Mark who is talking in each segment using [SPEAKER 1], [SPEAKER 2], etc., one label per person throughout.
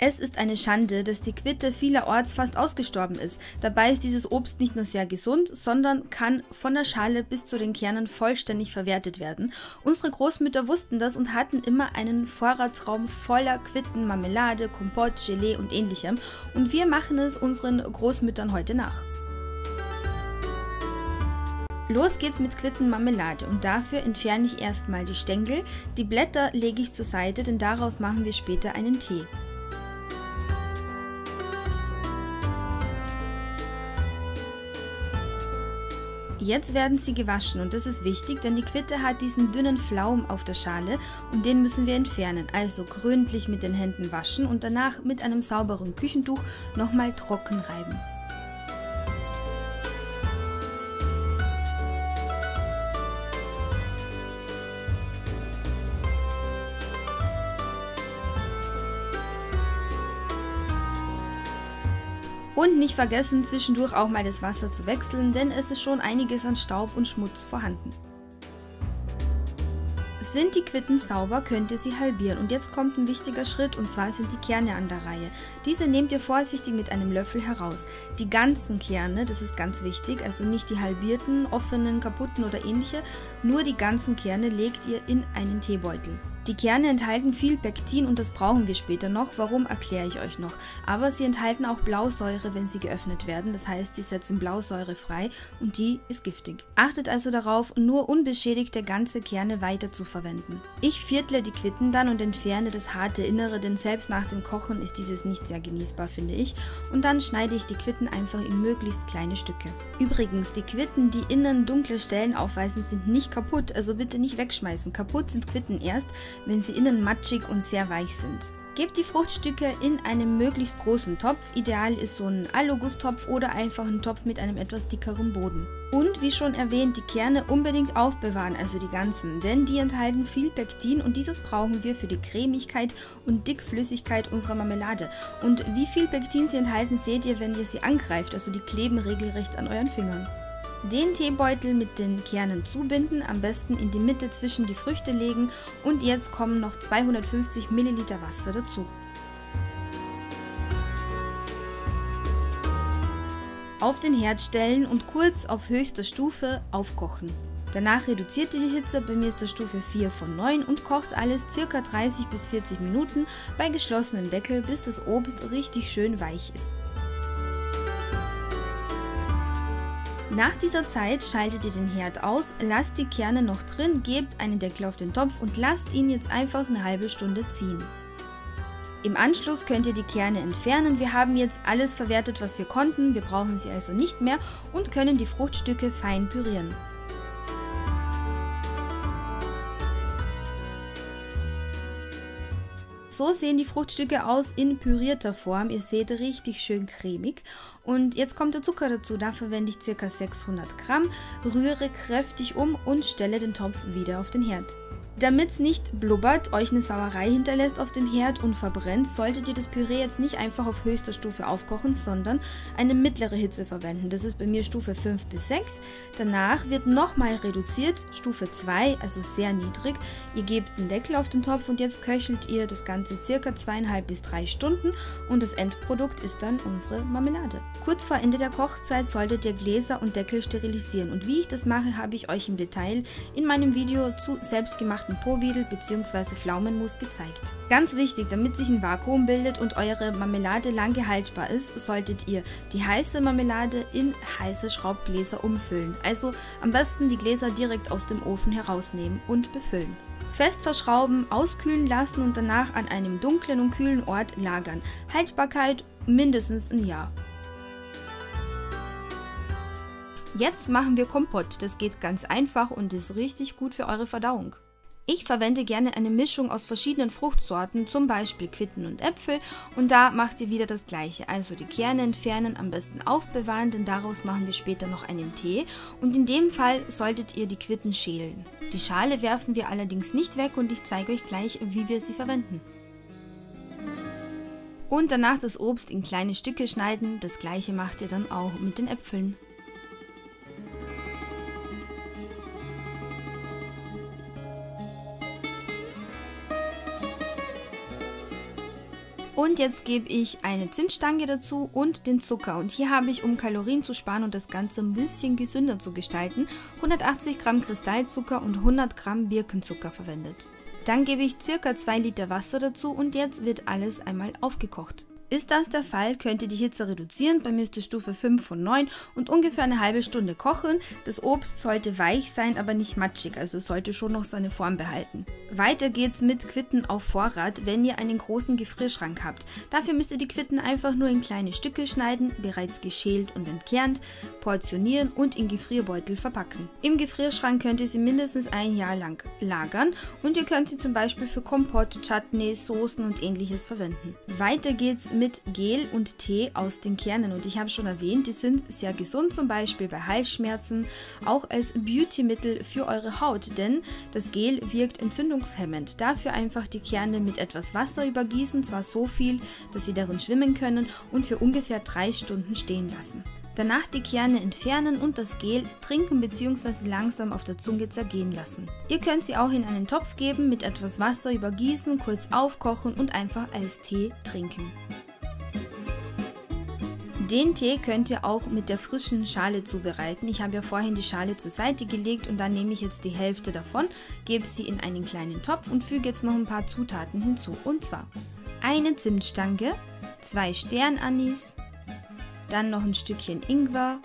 [SPEAKER 1] Es ist eine Schande, dass die Quitte vielerorts fast ausgestorben ist. Dabei ist dieses Obst nicht nur sehr gesund, sondern kann von der Schale bis zu den Kernen vollständig verwertet werden. Unsere Großmütter wussten das und hatten immer einen Vorratsraum voller Quitten, Marmelade, Kompott, Gelee und ähnlichem. Und wir machen es unseren Großmüttern heute nach. Los geht's mit Quittenmarmelade und dafür entferne ich erstmal die Stängel. Die Blätter lege ich zur Seite, denn daraus machen wir später einen Tee. Jetzt werden sie gewaschen und das ist wichtig, denn die Quitte hat diesen dünnen Flaum auf der Schale und den müssen wir entfernen. Also gründlich mit den Händen waschen und danach mit einem sauberen Küchentuch nochmal trocken reiben. Und nicht vergessen, zwischendurch auch mal das Wasser zu wechseln, denn es ist schon einiges an Staub und Schmutz vorhanden. Sind die Quitten sauber, könnt ihr sie halbieren. Und jetzt kommt ein wichtiger Schritt, und zwar sind die Kerne an der Reihe. Diese nehmt ihr vorsichtig mit einem Löffel heraus. Die ganzen Kerne, das ist ganz wichtig, also nicht die halbierten, offenen, kaputten oder ähnliche, nur die ganzen Kerne legt ihr in einen Teebeutel. Die Kerne enthalten viel Pektin und das brauchen wir später noch, warum erkläre ich euch noch. Aber sie enthalten auch Blausäure, wenn sie geöffnet werden, das heißt, sie setzen Blausäure frei und die ist giftig. Achtet also darauf, nur unbeschädigte ganze Kerne weiter zu verwenden. Ich viertle die Quitten dann und entferne das harte Innere, denn selbst nach dem Kochen ist dieses nicht sehr genießbar, finde ich. Und dann schneide ich die Quitten einfach in möglichst kleine Stücke. Übrigens, die Quitten, die innen dunkle Stellen aufweisen, sind nicht kaputt, also bitte nicht wegschmeißen. Kaputt sind Quitten erst, wenn sie innen matschig und sehr weich sind. Gebt die Fruchtstücke in einen möglichst großen Topf, ideal ist so ein Alugusstopf oder einfach ein Topf mit einem etwas dickeren Boden. Und wie schon erwähnt, die Kerne unbedingt aufbewahren, also die ganzen, denn die enthalten viel Pektin und dieses brauchen wir für die Cremigkeit und Dickflüssigkeit unserer Marmelade. Und wie viel Pektin sie enthalten, seht ihr, wenn ihr sie angreift, also die kleben regelrecht an euren Fingern. Den Teebeutel mit den Kernen zubinden, am besten in die Mitte zwischen die Früchte legen und jetzt kommen noch 250 ml Wasser dazu. Auf den Herd stellen und kurz auf höchster Stufe aufkochen. Danach reduziert ihr die Hitze, bei mir ist das Stufe 4 von 9 und kocht alles ca. 30 bis 40 Minuten bei geschlossenem Deckel, bis das Obst richtig schön weich ist. Nach dieser Zeit schaltet ihr den Herd aus, lasst die Kerne noch drin, gebt einen Deckel auf den Topf und lasst ihn jetzt einfach eine halbe Stunde ziehen. Im Anschluss könnt ihr die Kerne entfernen, wir haben jetzt alles verwertet, was wir konnten, wir brauchen sie also nicht mehr und können die Fruchtstücke fein pürieren. So sehen die Fruchtstücke aus in pürierter Form. Ihr seht, richtig schön cremig. Und jetzt kommt der Zucker dazu. Da verwende ich ca. 600 Gramm, rühre kräftig um und stelle den Topf wieder auf den Herd. Damit es nicht blubbert, euch eine Sauerei hinterlässt auf dem Herd und verbrennt, solltet ihr das Püree jetzt nicht einfach auf höchster Stufe aufkochen, sondern eine mittlere Hitze verwenden. Das ist bei mir Stufe 5 bis 6. Danach wird nochmal reduziert, Stufe 2, also sehr niedrig. Ihr gebt einen Deckel auf den Topf und jetzt köchelt ihr das Ganze circa 2,5 bis 3 Stunden und das Endprodukt ist dann unsere Marmelade. Kurz vor Ende der Kochzeit solltet ihr Gläser und Deckel sterilisieren und wie ich das mache, habe ich euch im Detail in meinem Video zu selbstgemachten Povidel bzw. Pflaumenmus gezeigt. Ganz wichtig, damit sich ein Vakuum bildet und eure Marmelade lange haltbar ist, solltet ihr die heiße Marmelade in heiße Schraubgläser umfüllen. Also am besten die Gläser direkt aus dem Ofen herausnehmen und befüllen. Fest verschrauben, auskühlen lassen und danach an einem dunklen und kühlen Ort lagern. Haltbarkeit mindestens ein Jahr. Jetzt machen wir Kompott. Das geht ganz einfach und ist richtig gut für eure Verdauung. Ich verwende gerne eine Mischung aus verschiedenen Fruchtsorten, zum Beispiel Quitten und Äpfel und da macht ihr wieder das gleiche, also die Kerne entfernen, am besten aufbewahren, denn daraus machen wir später noch einen Tee und in dem Fall solltet ihr die Quitten schälen. Die Schale werfen wir allerdings nicht weg und ich zeige euch gleich, wie wir sie verwenden. Und danach das Obst in kleine Stücke schneiden, das gleiche macht ihr dann auch mit den Äpfeln. Und jetzt gebe ich eine Zimtstange dazu und den Zucker. Und hier habe ich, um Kalorien zu sparen und das Ganze ein bisschen gesünder zu gestalten, 180 Gramm Kristallzucker und 100 Gramm Birkenzucker verwendet. Dann gebe ich ca. 2 Liter Wasser dazu und jetzt wird alles einmal aufgekocht. Ist das der Fall, könnt ihr die Hitze reduzieren, bei mir ist die Stufe 5 von 9 und ungefähr eine halbe Stunde kochen. Das Obst sollte weich sein, aber nicht matschig, also sollte schon noch seine Form behalten. Weiter geht's mit Quitten auf Vorrat, wenn ihr einen großen Gefrierschrank habt. Dafür müsst ihr die Quitten einfach nur in kleine Stücke schneiden, bereits geschält und entkernt, portionieren und in Gefrierbeutel verpacken. Im Gefrierschrank könnt ihr sie mindestens ein Jahr lang lagern und ihr könnt sie zum Beispiel für Kompott, Chutney, Soßen und ähnliches verwenden. Weiter geht's mit Gel und Tee aus den Kernen und ich habe schon erwähnt, die sind sehr gesund, zum Beispiel bei Halsschmerzen, auch als Beautymittel für eure Haut, denn das Gel wirkt entzündungshemmend. Dafür einfach die Kerne mit etwas Wasser übergießen, zwar so viel, dass sie darin schwimmen können und für ungefähr 3 Stunden stehen lassen. Danach die Kerne entfernen und das Gel trinken bzw. langsam auf der Zunge zergehen lassen. Ihr könnt sie auch in einen Topf geben, mit etwas Wasser übergießen, kurz aufkochen und einfach als Tee trinken. Den Tee könnt ihr auch mit der frischen Schale zubereiten. Ich habe ja vorhin die Schale zur Seite gelegt und dann nehme ich jetzt die Hälfte davon, gebe sie in einen kleinen Topf und füge jetzt noch ein paar Zutaten hinzu. Und zwar eine Zimtstange, 2 Sternanis, dann noch ein Stückchen Ingwer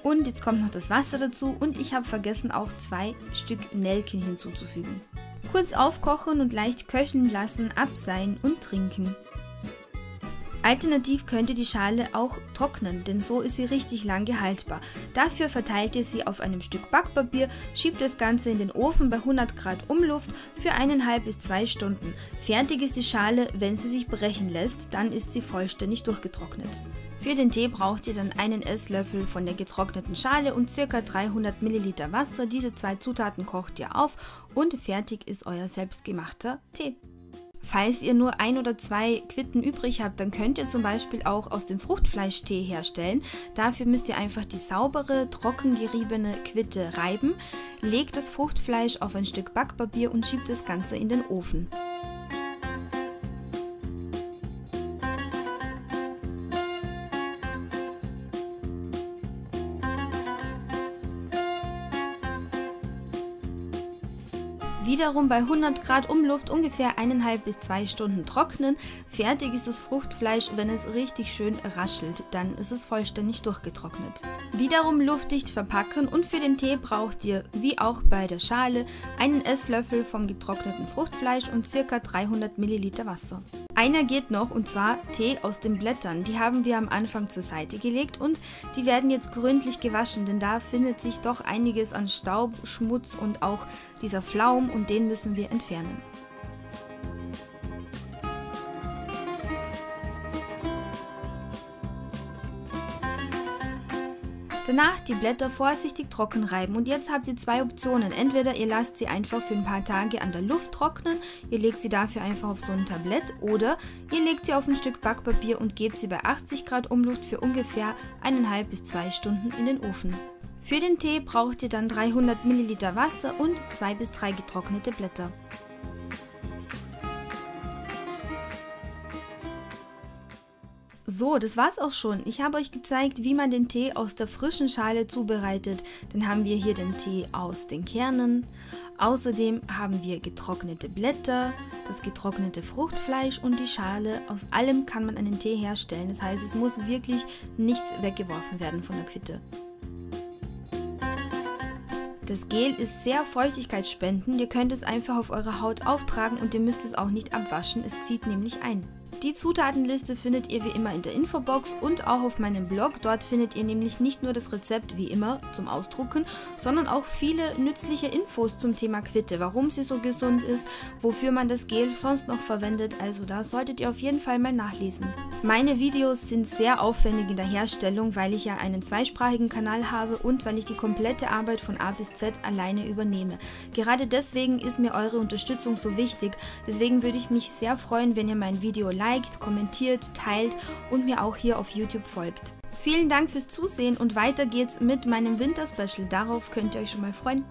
[SPEAKER 1] und jetzt kommt noch das Wasser dazu und ich habe vergessen auch 2 Stück Nelken hinzuzufügen. Kurz aufkochen und leicht köcheln lassen, abseihen und trinken. Alternativ könnt ihr die Schale auch trocknen, denn so ist sie richtig lange haltbar. Dafür verteilt ihr sie auf einem Stück Backpapier, schiebt das Ganze in den Ofen bei 100 Grad Umluft für 1,5 bis 2 Stunden. Fertig ist die Schale, wenn sie sich brechen lässt, dann ist sie vollständig durchgetrocknet. Für den Tee braucht ihr dann einen Esslöffel von der getrockneten Schale und ca. 300 Milliliter Wasser. Diese 2 Zutaten kocht ihr auf und fertig ist euer selbstgemachter Tee. Falls ihr nur 1 oder 2 Quitten übrig habt, dann könnt ihr zum Beispiel auch aus dem Fruchtfleischtee herstellen. Dafür müsst ihr einfach die saubere, trocken geriebene Quitte reiben, legt das Fruchtfleisch auf ein Stück Backpapier und schiebt das Ganze in den Ofen. Wiederum bei 100 Grad Umluft ungefähr 1,5 bis 2 Stunden trocknen. Fertig ist das Fruchtfleisch, wenn es richtig schön raschelt, dann ist es vollständig durchgetrocknet. Wiederum luftdicht verpacken und für den Tee braucht ihr, wie auch bei der Schale, einen Esslöffel vom getrockneten Fruchtfleisch und ca. 300 Milliliter Wasser. Einer geht noch und zwar Tee aus den Blättern. Die haben wir am Anfang zur Seite gelegt und die werden jetzt gründlich gewaschen, denn da findet sich doch einiges an Staub, Schmutz und auch dieser Flaum und den müssen wir entfernen. Danach die Blätter vorsichtig trocken reiben und jetzt habt ihr 2 Optionen. Entweder ihr lasst sie einfach für ein paar Tage an der Luft trocknen, ihr legt sie dafür einfach auf so ein Tablett oder ihr legt sie auf ein Stück Backpapier und gebt sie bei 80 Grad Umluft für ungefähr 1,5 bis 2 Stunden in den Ofen. Für den Tee braucht ihr dann 300 Milliliter Wasser und 2 bis 3 getrocknete Blätter. So, das war's auch schon. Ich habe euch gezeigt, wie man den Tee aus der frischen Schale zubereitet. Dann haben wir hier den Tee aus den Kernen. Außerdem haben wir getrocknete Blätter, das getrocknete Fruchtfleisch und die Schale. Aus allem kann man einen Tee herstellen. Das heißt, es muss wirklich nichts weggeworfen werden von der Quitte. Das Gel ist sehr feuchtigkeitsspendend. Ihr könnt es einfach auf eure Haut auftragen und ihr müsst es auch nicht abwaschen. Es zieht nämlich ein. Die Zutatenliste findet ihr wie immer in der Infobox und auch auf meinem Blog. Dort findet ihr nämlich nicht nur das Rezept wie immer zum Ausdrucken, sondern auch viele nützliche Infos zum Thema Quitte, warum sie so gesund ist, wofür man das Gel sonst noch verwendet, also da solltet ihr auf jeden Fall mal nachlesen. Meine Videos sind sehr aufwendig in der Herstellung, weil ich ja einen zweisprachigen Kanal habe und weil ich die komplette Arbeit von A bis Z alleine übernehme. Gerade deswegen ist mir eure Unterstützung so wichtig, deswegen würde ich mich sehr freuen, wenn ihr mein Video liked, kommentiert, teilt und mir auch hier auf YouTube folgt. Vielen Dank fürs Zusehen und weiter geht's mit meinem Winter-Special. Darauf könnt ihr euch schon mal freuen.